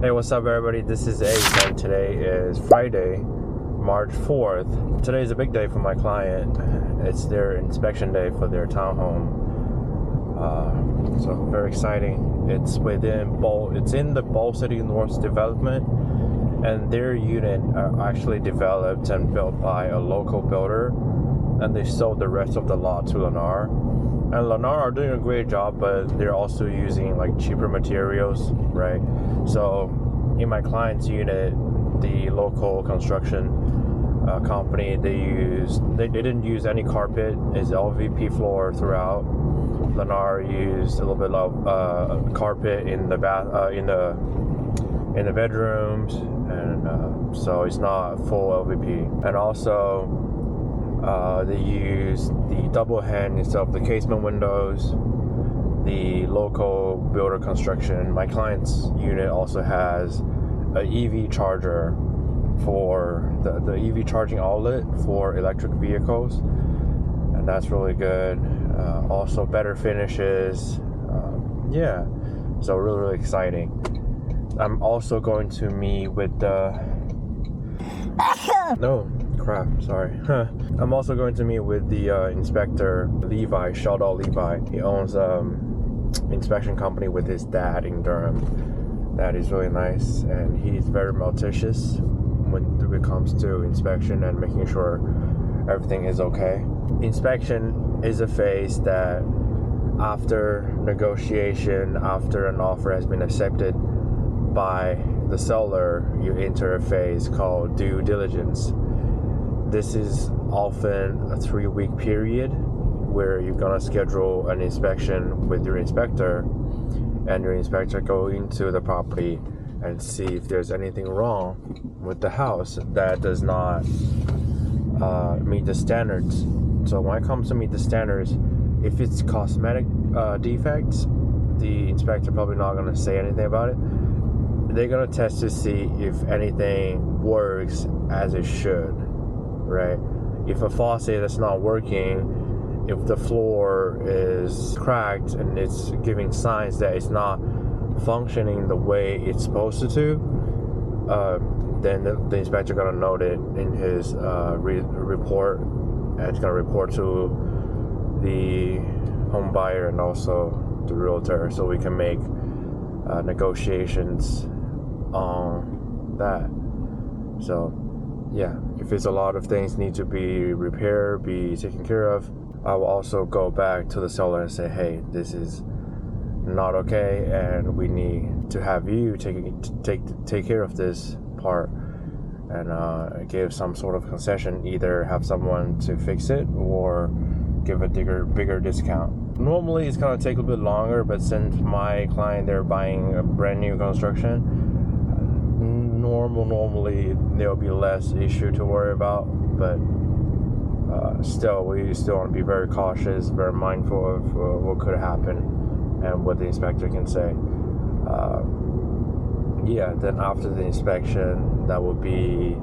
Hey, what's up everybody? This is Ace and today is Friday, March 4th. Today is a big day for my client. It's their inspection day for their townhome. So very exciting. It's in the Ball City North development, and their unit are actually developed and built by a local builder, and they sold the rest of the lot to Lennar. And Lennar are doing a great job, but they're also using like cheaper materials, right? So in my client's unit, the local construction company, they didn't use any carpet. It's LVP floor throughout. Lennar used a little bit of carpet in the bedrooms, and so it's not full LVP. And also they use the double hang instead of the casement windows. The local builder construction, my client's unit also has an EV charger for the EV charging outlet for electric vehicles, and that's really good. Also better finishes. So really exciting. I'm also going to meet with the I'm also going to meet with the inspector, Levi. Shout out Levi. He owns inspection company with his dad in Durham. That is really nice, and he's very meticulous when it comes to inspection and making sure everything is okay. Inspection is a phase that after negotiation, after an offer has been accepted by the seller, you enter a phase called due diligence. This is often a 3-week period where you're gonna schedule an inspection with your inspector, and your inspector go into the property and see if there's anything wrong with the house that does not meet the standards. So when it comes to meet the standards, if it's cosmetic defects, the inspector probably not gonna say anything about it. They're gonna test to see if anything works as it should, right? If a faucet that's not working, if the floor is cracked and it's giving signs that it's not functioning the way it's supposed to, then the inspector gonna note it in his report, and it's gonna report to the home buyer and also the realtor, so we can make negotiations on that. So yeah, if it's a lot of things need to be repaired, be taken care of, I will also go back to the seller and say, hey, this is not okay, and we need to have you take care of this part, and give some sort of concession, either have someone to fix it or give a bigger discount. Normally it's gonna take a little bit longer, but since my client, they're buying a brand new construction, normally there'll be less issue to worry about, but still we still want to be very cautious, very mindful of what could happen and what the inspector can say. Then after the inspection, that will be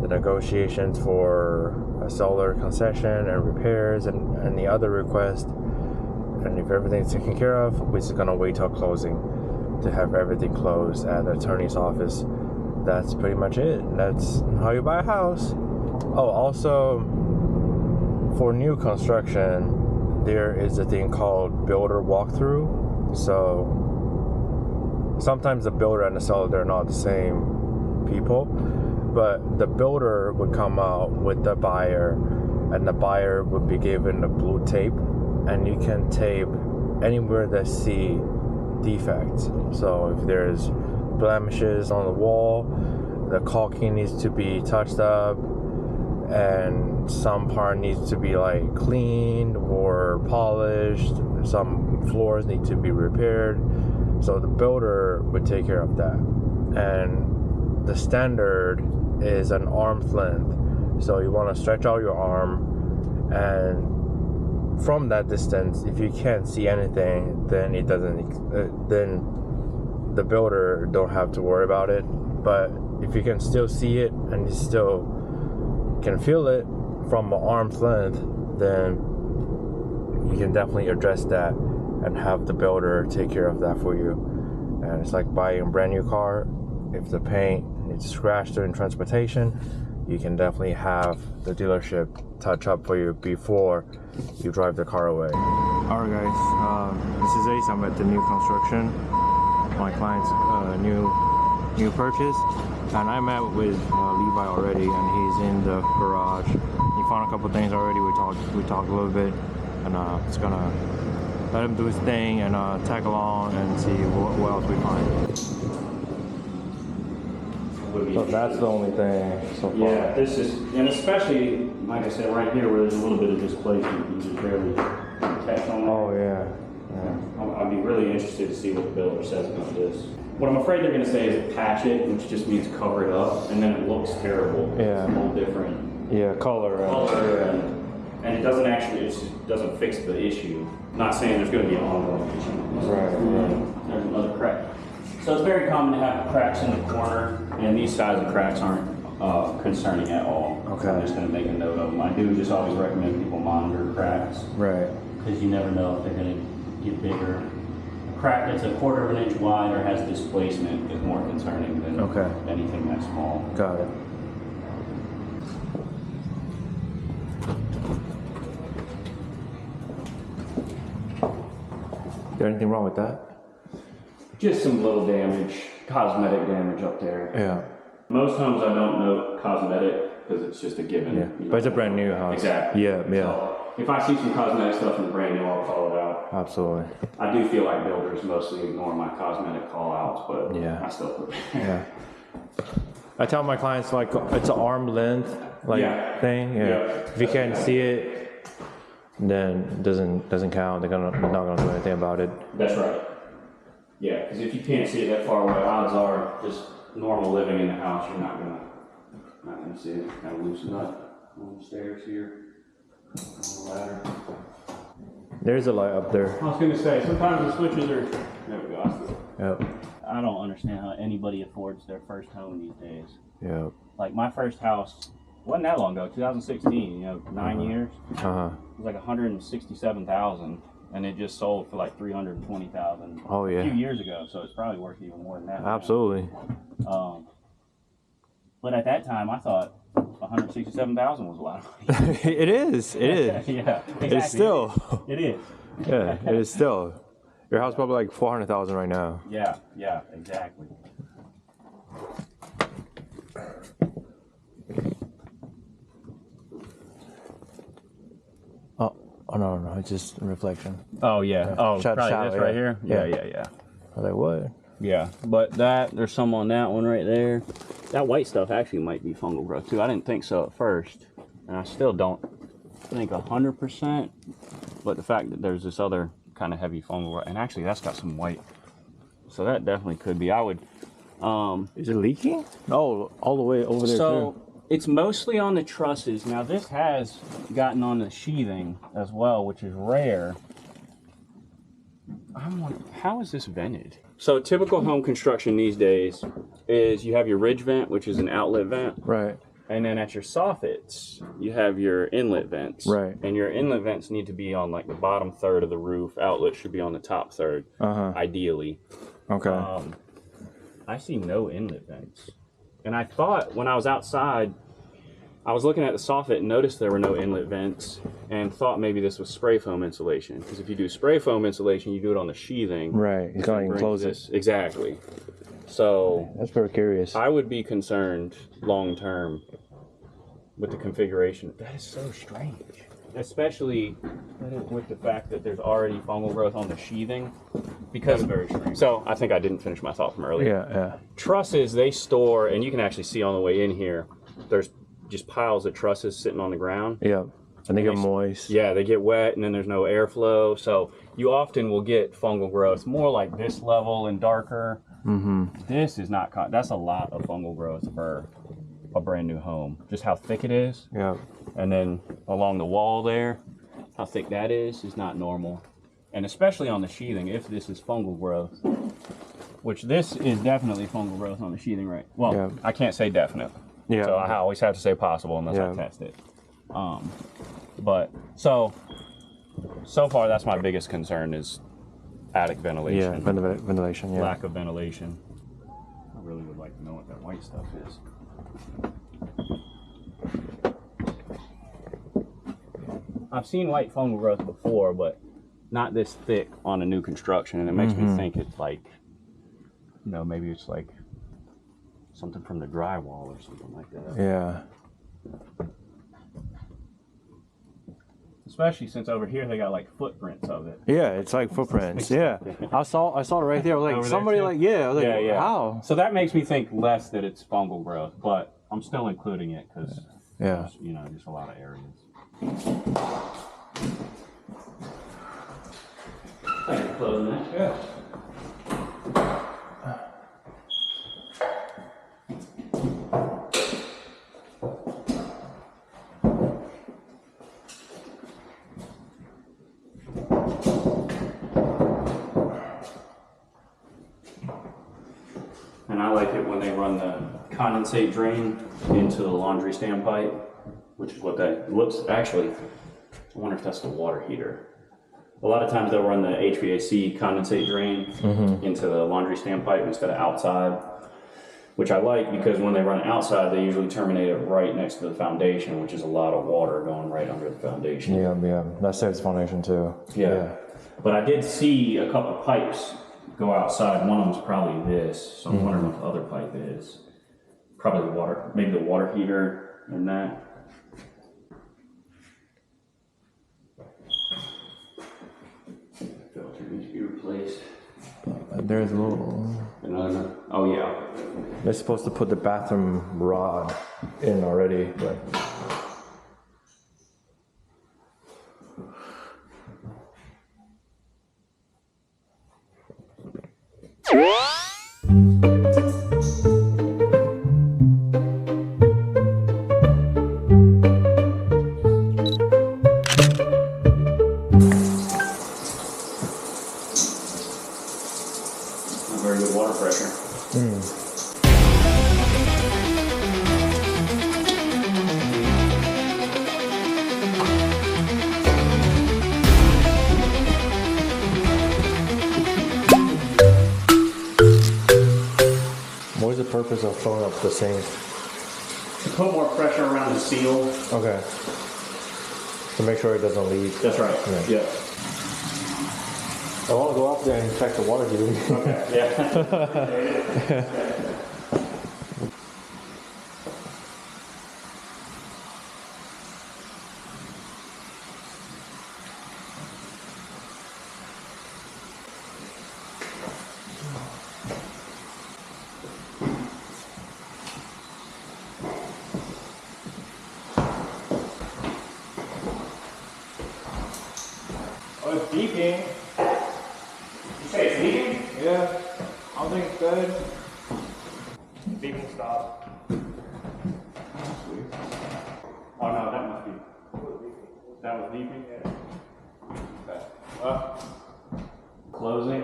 the negotiations for a solar concession and repairs and any other request. And if everything's taken care of, we're just gonna wait till closing to have everything closed at the attorney's office. That's pretty much it. That's how you buy a house. Oh, also, for new construction, there is a thing called builder walkthrough. So sometimes the builder and the seller, they're not the same people, but the builder would come out with the buyer, and the buyer would be given a blue tape, and you can tape anywhere that see defects. So if there's blemishes on the wall, the caulking needs to be touched up, and some part needs to be like cleaned or polished, some floors need to be repaired, so the builder would take care of that. And the standard is an arm's length, so you want to stretch out your arm, and from that distance, if you can't see anything, then then the builder don't have to worry about it. But if you can still see it and you still can feel it from an arm's length, then you can definitely address that and have the builder take care of that for you. And it's like buying a brand new car. if the paint is scratched during transportation, you can definitely have the dealership touch up for you before you drive the car away. All right, guys, this is Ace. I'm at the new construction, my client's new purchase, and I met with Levi already, and he's in the garage. He found a couple things already. We talked a little bit, and it's gonna let him do his thing and tag along and see what else we find. So that's the only thing so far. Yeah, this is, and especially, like I said, right here where there's a little bit of displacement, you just barely catch on there. Oh, yeah. I'd be really interested to see what the builder says about this. What I'm afraid they're going to say is patch it, which just means cover it up, and then it looks terrible. Yeah. It's a whole different color. And it doesn't actually, it just doesn't fix the issue. I'm not saying there's going to be an ongoing issue. Right. There's another crack. So it's very common to have cracks in the corner, and these size of cracks aren't concerning at all. Okay. I'm just going to make a note of them. I do just always recommend people monitor cracks. Right. Because you never know if they're going to get bigger. A crack that's 1/4 of an inch wide or has displacement is more concerning than anything that small. Got it. Is there anything wrong with that? Just some little damage, cosmetic damage up there. Yeah. Most homes I don't note cosmetic because it's just a given. Yeah. But it's a brand new house. Exactly. Yeah. So if I see some cosmetic stuff in the brand new, I'll call it out. Absolutely. I do feel like builders mostly ignore my cosmetic call outs, but yeah. I still put it. Yeah. I tell my clients like it's an arm length thing. Yeah. If you can't see it, then it doesn't count. They're not gonna do anything about it. That's right. Yeah, because if you can't see it that far away, odds are just normal living in the house, you're not gonna see it. Kind of loosen up on the stairs here, on the ladder. There's a light up there. I was gonna say sometimes the switches are. There we go. Yep. I don't understand how anybody affords their first home these days. Yep. Like my first house wasn't that long ago, 2016. 9 years. It was like 167,000. And it just sold for like 320,000 a few years ago, so it's probably worth even more than that. Absolutely. But at that time, I thought 167,000 was a lot of money. It is. It is. Yeah, exactly. It's still. It is. Yeah, it is still. Your house probably like 400,000 right now. Yeah, exactly. Oh no, it's just a reflection. Oh yeah. Oh, probably this right here. Yeah. I was like, what? Yeah, but there's some on that one right there. That white stuff actually might be fungal growth too. I didn't think so at first, and I still don't think 100%. But the fact that there's this other kind of heavy fungal growth, and actually that's got some white, so that definitely could be. I would. Is it leaking? Oh, all the way over there too. It's mostly on the trusses. Now this has gotten on the sheathing as well, which is rare. I'm wondering, how is this vented? So typical home construction these days is you have your ridge vent, which is an outlet vent. Right. And then at your soffits, you have your inlet vents. Right. And your inlet vents need to be on like the bottom third of the roof. Outlet should be on the top third, ideally. Okay. I see no inlet vents. And I thought when I was outside, I was looking at the soffit and noticed there were no inlet vents and thought maybe this was spray foam insulation. Because if you do spray foam insulation, you do it on the sheathing. Right, it's going to enclose it. Exactly. So that's very curious. I would be concerned long term with the configuration. That is so strange. Especially with the fact that there's already fungal growth on the sheathing. Because very strange. So I think I didn't finish my thought from earlier. Yeah. Trusses, they store, and you can actually see on the way in here, there's just piles of trusses sitting on the ground. Yeah. And they get moist. Yeah, they get wet and then there's no airflow. So you often will get fungal growth more like this level and darker. This is not, that's a lot of fungal growth for a brand new home. Just how thick it is. Yeah. And then along the wall there, how thick that is not normal. And especially on the sheathing, if this is fungal growth, which this is definitely fungal growth on the sheathing, right? Well, I can't say definite. Yeah. So I always have to say possible unless I test it. But so far that's my biggest concern is attic ventilation. Yeah, ventilation, yeah. Lack of ventilation. really would like to know what that white stuff is. I've seen white fungal growth before, but not this thick on a new construction, and it makes me think it's like, you know, maybe it's like something from the drywall or something like that. Yeah. Especially since over here they got like footprints of it. Yeah, it's like footprints. Yeah, I saw it right there. Like Over somebody, there, like yeah, like, yeah. How? So that makes me think less that it's fungal growth, but I'm still including it because there's, you know, just a lot of areas. Thanks for closing that. Yeah. And I like it when they run the condensate drain into the laundry stand pipe, which is what that looks, actually, I wonder if that's the water heater. A lot of times they'll run the HVAC condensate drain into the laundry stand pipe instead of outside, which I like because when they run it outside, they usually terminate it right next to the foundation, which is a lot of water going right under the foundation. Yeah. That saves foundation too. Yeah. But I did see a couple pipes go outside. One of them's probably this, so I'm wondering what the other pipe is. Probably the water, maybe the water heater in that. Filter needs to be replaced. There's a little. Another. Oh yeah. They're supposed to put the bathroom rod in already, but. Very good water pressure. What is the purpose of filling up the sink? To put more pressure around the seal. Okay. To make sure it doesn't leak. That's right. Yeah. I want to go up there and check the water heater. Okay. Yeah. Oh, it's beeping. You say it's leaking? Yeah. I don't think it's good. Beeping stop. Oh no, that must be. That was beeping? Yeah. Okay. Closing.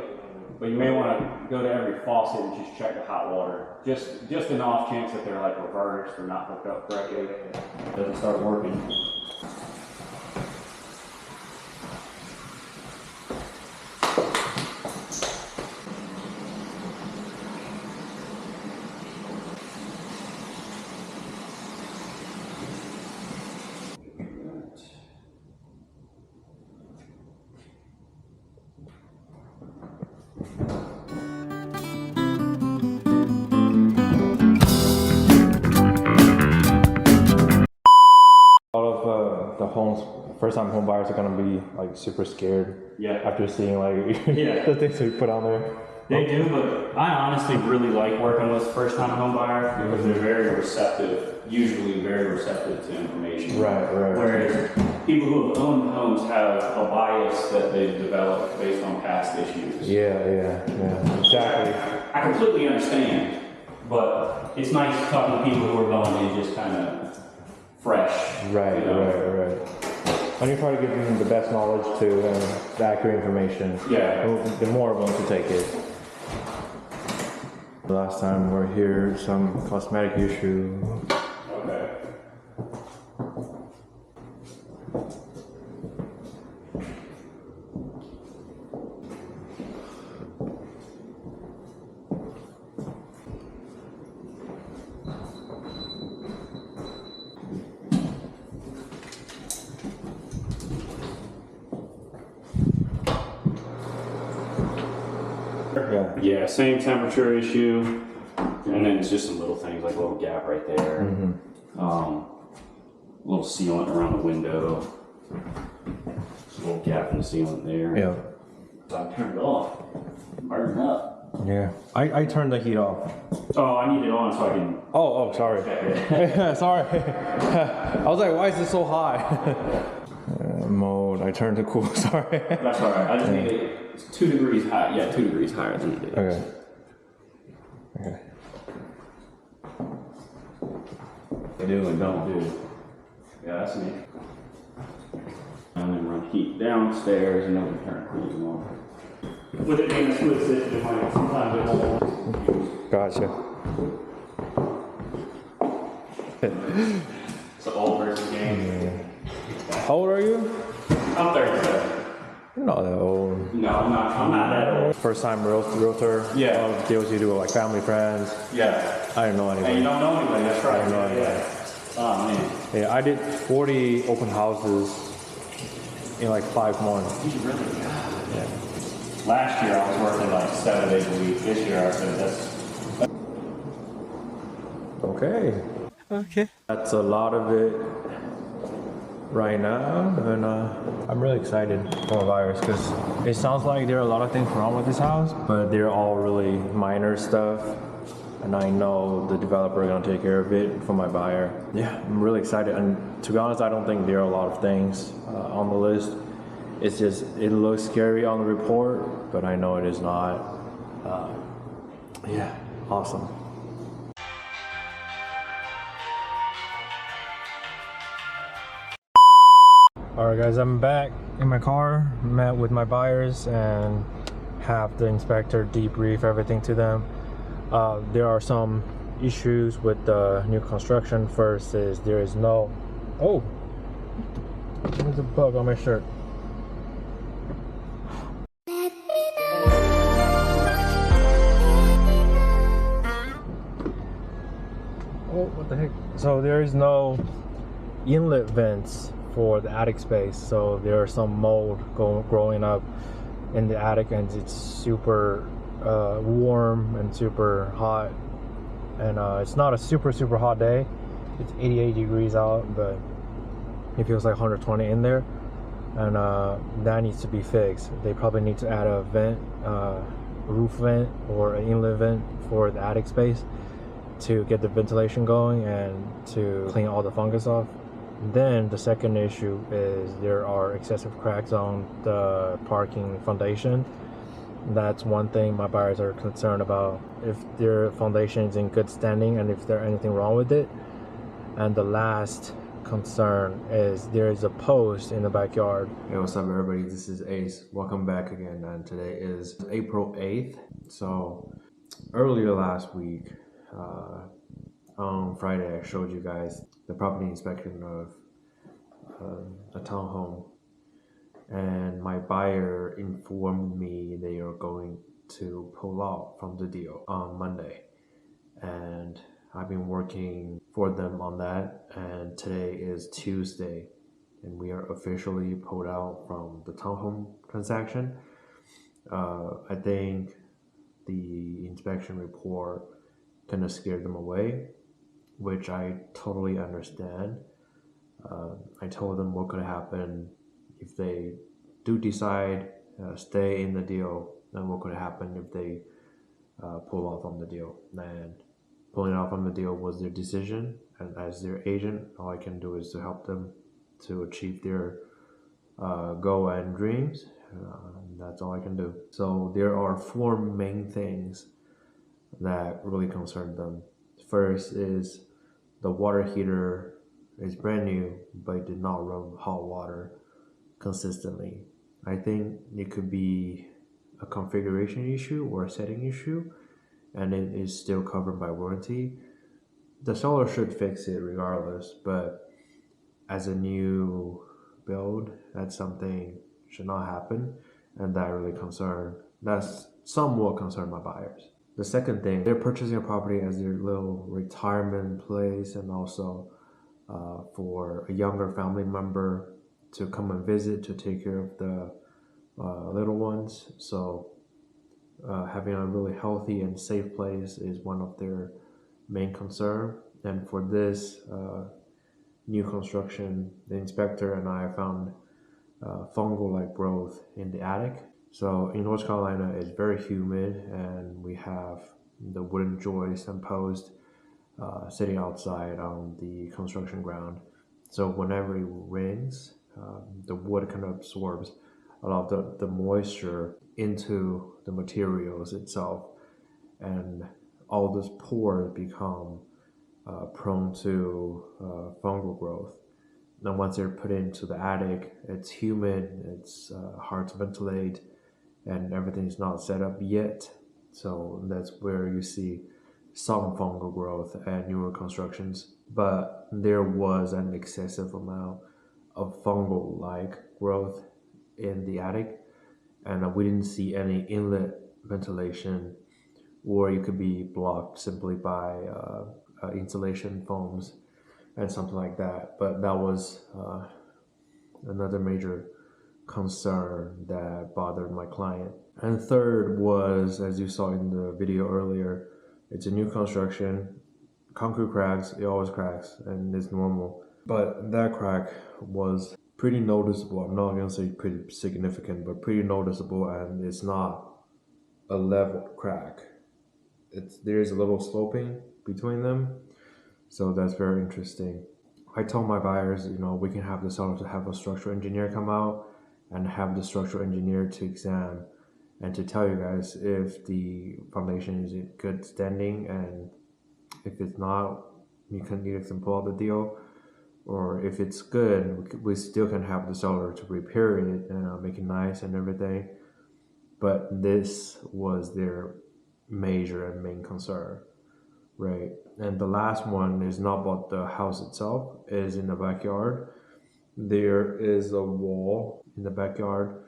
But you may want to go to every faucet and just check the hot water. Just an off chance that they're like reversed or not hooked up correctly. It doesn't start working. A lot of the homes, first-time home buyers are gonna be like super scared. Yeah. After seeing like Yeah. the things we put on there. They do, but I honestly really like working with first-time home buyers because they're very receptive, usually very receptive to information. Right. Whereas people who have owned homes have a bias that they've developed based on past issues. Yeah. Exactly. I completely understand, but it's nice talking to people who are going in just kind of fresh. Right. And you try to give them the best knowledge too and the accurate information. Yeah. The more willing to take it. The last time we were here, some cosmetic issue. Okay. temperature? Yeah, same temperature issue. And then it's just some little things like a little gap right there. Little sealant around the window. Just a little gap in the sealant there. Yeah. So I turned it off. Burn up. Yeah. I turned the heat off. Oh, I need it on so I can. Oh, sorry. Sorry. I was like, why is it so high? Mode. I turned to cool. Sorry. That's all right. I just need it. It's 2 degrees high. Yeah, 2 degrees higher than it is. Okay. Okay. Do and don't do. Yeah, that's me. And then run heat downstairs and then we turn cooling on. With it being a split system, it might sometimes it won't. Gotcha. It's an old versus game. How old are you? I'm 37. You're not that old. No, I'm not that old. First time realtor? Yeah. Deals you do with like family, friends? Yeah. I didn't know anybody. And you don't know anybody, that's right. I don't know anybody. Yeah. Oh man. Yeah, I did 40 open houses in like 5 months. You really? Yeah. Last year I was working like 7 days a week. This year I said that's. Okay. Okay. That's a lot of it right now, and I'm really excited for buyers because it sounds like there are a lot of things wrong with this house, but they're all really minor stuff, and I know the developer is gonna take care of it for my buyer. Yeah, I'm really excited, and to be honest, I don't think there are a lot of things on the list. It's just, it looks scary on the report, but I know it is not. Yeah, awesome. Alright guys, I'm back in my car, met with my buyers and have the inspector debrief everything to them. There are some issues with the new construction. First is there is no... Oh! There's a bug on my shirt. Oh, what the heck? So there is no inlet vents for the attic space, so there are some mold growing up in the attic, and it's super warm and super hot, and it's not a super hot day. It's 88 degrees out, but it feels like 120 in there, and that needs to be fixed. They probably need to add a vent, roof vent or an inlet vent for the attic space to get the ventilation going and to clean all the fungus off. Then the second issue is there are excessive cracks on the parking foundation. That's one thing my buyers are concerned about, if their foundation is in good standing and if there's anything wrong with it. And the last concern is there is a post in the backyard. Hey, what's up everybody, this is Ace. Welcome back again, and today is April 8th. So earlier last week, on Friday, I showed you guys the property inspection of a townhome, and my buyer informed me they are going to pull out from the deal on Monday, and I've been working for them on that, and today is Tuesday and we are officially pulled out from the townhome transaction. I think the inspection report kind of scared them away, which I totally understand. I told them what could happen if they do decide stay in the deal, and what could happen if they pull off on the deal. And pulling off on the deal was their decision, and as their agent, all I can do is to help them to achieve their goal and dreams. That's all I can do. So there are four main things that really concern them. First is the water heater is brand new, but it did not run hot water consistently. I think it could be a configuration issue or a setting issue, and it is still covered by warranty. The seller should fix it regardless, but as a new build, that's something should not happen, and that's somewhat concerned my buyers. The second thing, they're purchasing a property as their little retirement place, and also for a younger family member to come and visit to take care of the little ones. So having a really healthy and safe place is one of their main concern. And for this new construction, the inspector and I found fungal-like growth in the attic. So in North Carolina, it's very humid, and we have the wooden joists and posts sitting outside on the construction ground. So whenever it rains, the wood kind of absorbs a lot of the moisture into the materials itself, and all those pores become prone to fungal growth. Now, once they're put into the attic, it's humid, it's hard to ventilate, and everything's not set up yet. So that's where you see some fungal growth at newer constructions. But there was an excessive amount of fungal-like growth in the attic, and we didn't see any inlet ventilation, or it could be blocked simply by insulation foams and something like that. But that was another major concern that bothered my client. And third was, as you saw in the video earlier, it's a new construction. Concrete cracks, it always cracks, and it's normal. But that crack was pretty noticeable. I'm not gonna say pretty significant, but pretty noticeable, and it's not a level crack. There's a little sloping between them, so that's very interesting. I told my buyers, we can have the seller to have a structural engineer come out and have the structural engineer to examine and to tell you guys if the foundation is in good standing, and if it's not, you can pull out the deal, or if it's good, we still can have the seller to repair it and make it nice and everything. But this was their major and main concern, right? And the last one is not about the house itself, it is in the backyard. There is a wall in the backyard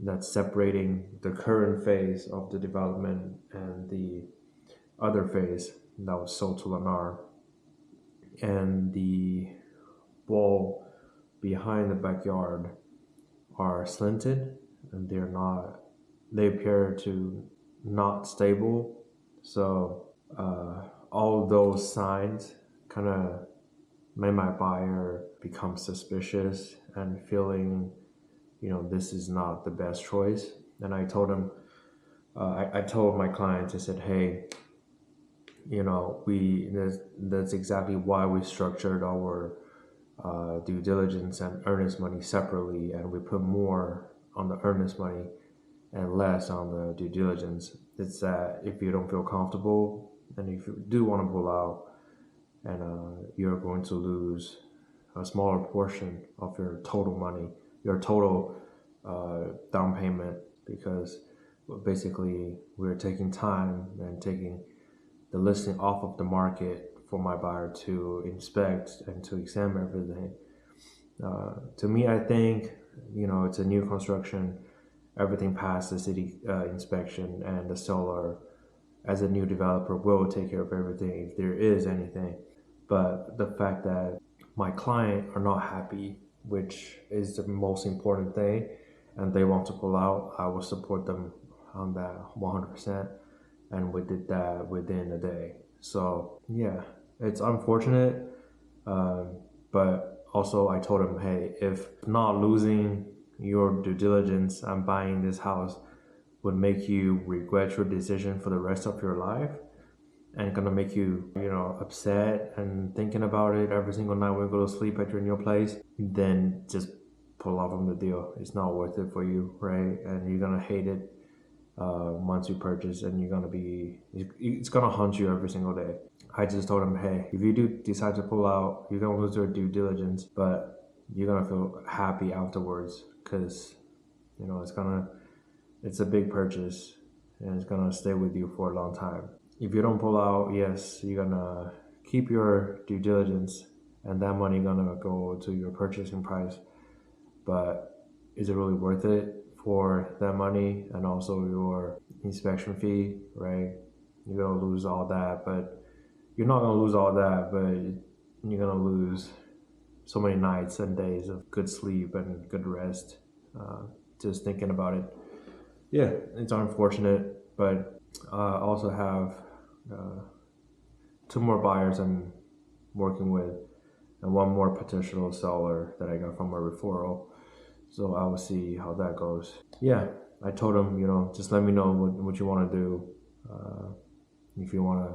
that's separating the current phase of the development and the other phase that was sold to Lennar. And the wall behind the backyard are slanted, and they appear to not stable. So all those signs kind of made my buyer become suspicious and feeling, this is not the best choice. And I told him, I told my clients, I said, hey, that's exactly why we structured our due diligence and earnest money separately, and we put more on the earnest money and less on the due diligence. It's that if you don't feel comfortable, and if you do want to pull out, and you're going to lose a smaller portion of your total money, your total down payment, because basically we're taking time and taking the listing off of the market for my buyer to inspect and to examine everything. To me, I think, it's a new construction. Everything passed the city inspection, and the seller, as a new developer, will take care of everything if there is anything. But the fact that my client are not happy, which is the most important thing, and they want to pull out, I will support them on that 100%. And we did that within a day. So yeah, it's unfortunate, but also I told him, hey, if not losing your due diligence and buying this house would make you regret your decision for the rest of your life, and gonna make you, upset and thinking about it every single night when you go to sleep at your new place, then just pull off from the deal. It's not worth it for you, right? And you're gonna hate it once you purchase, and it's gonna haunt you every single day. I just told him, hey, if you do decide to pull out, you're gonna lose your due diligence, but you're gonna feel happy afterwards, because it's a big purchase, and it's gonna stay with you for a long time. If you don't pull out, yes, you're gonna keep your due diligence, and that money gonna go to your purchasing price, but is it really worth it for that money and also your inspection fee, right? You're gonna lose all that, but you're not gonna lose all that, but you're gonna lose so many nights and days of good sleep and good rest, just thinking about it. Yeah, it's unfortunate, But I also have 2 more buyers I'm working with, and 1 more potential seller that I got from a referral. So I will see how that goes. Yeah, I told him, just let me know what you want to do. If you want to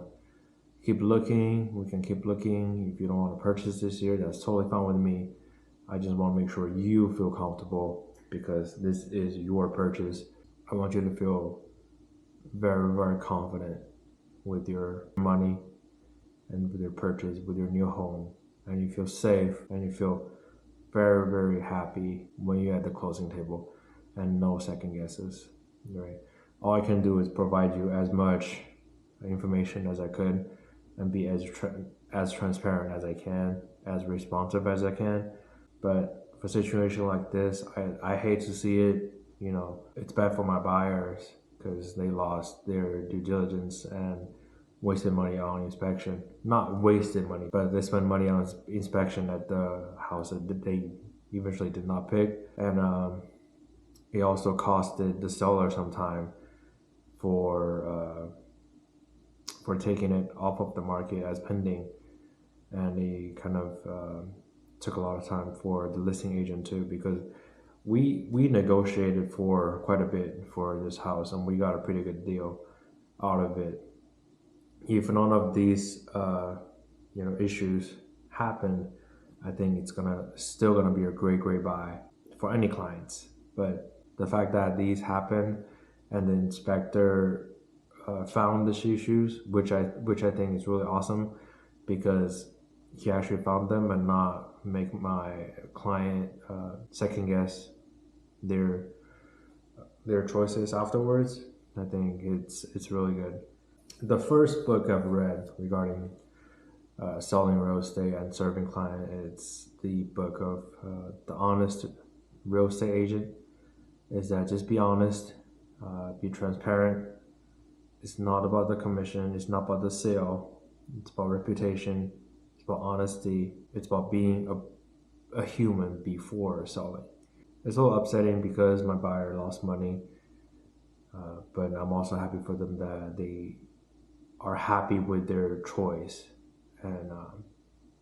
keep looking, we can keep looking. If you don't want to purchase this year, that's totally fine with me. I just want to make sure you feel comfortable because this is your purchase. I want you to feel very, very confident with your money and with your purchase, with your new home. And you feel safe and you feel very, very happy when you're at the closing table and no second guesses, right? All I can do is provide you as much information as I could and be as transparent as I can, as responsive as I can. But for a situation like this, I hate to see it. It's bad for my buyers because they lost their due diligence and wasted money on inspection. Not wasted money, but they spent money on inspection at the house that they eventually did not pick. And it also costed the seller some time for taking it off of the market as pending. And it kind of took a lot of time for the listing agent too, because we negotiated for quite a bit for this house and we got a pretty good deal out of it. If none of these issues happen, I think it's still gonna be a great buy for any clients. But the fact that these happen and the inspector found these issues, which I think is really awesome, because he actually found them and not make my client second guess their choices afterwards. I think it's really good. The first book I've read regarding selling real estate and serving client, it's the book of The Honest Real Estate Agent. Is that just be honest, be transparent. It's not about the commission, it's not about the sale, it's about reputation, it's about honesty, it's about being a human before selling. It's a little upsetting because my buyer lost money, but I'm also happy for them that they are happy with their choice and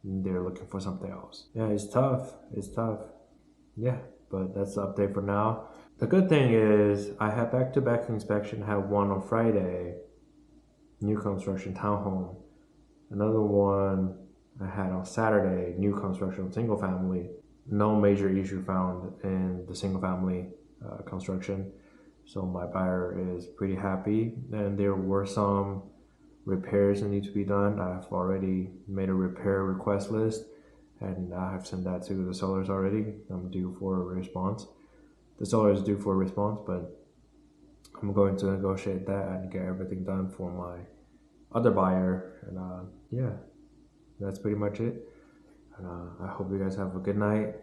they're looking for something else. Yeah, it's tough. Yeah, but that's the update for now. The good thing is I had back-to-back inspection. I had one on Friday, new construction townhome. Another one I had on Saturday, new construction single family. No major issue found in the single family construction. So my buyer is pretty happy. And there were some repairs that need to be done. I've already made a repair request list and I have sent that to the sellers already. I'm due for a response. The seller is due for a response, but I'm going to negotiate that and get everything done for my other buyer. And yeah, that's pretty much it. And I hope you guys have a good night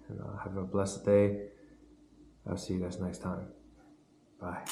and have a blessed day. I'll see you guys next time. Bye.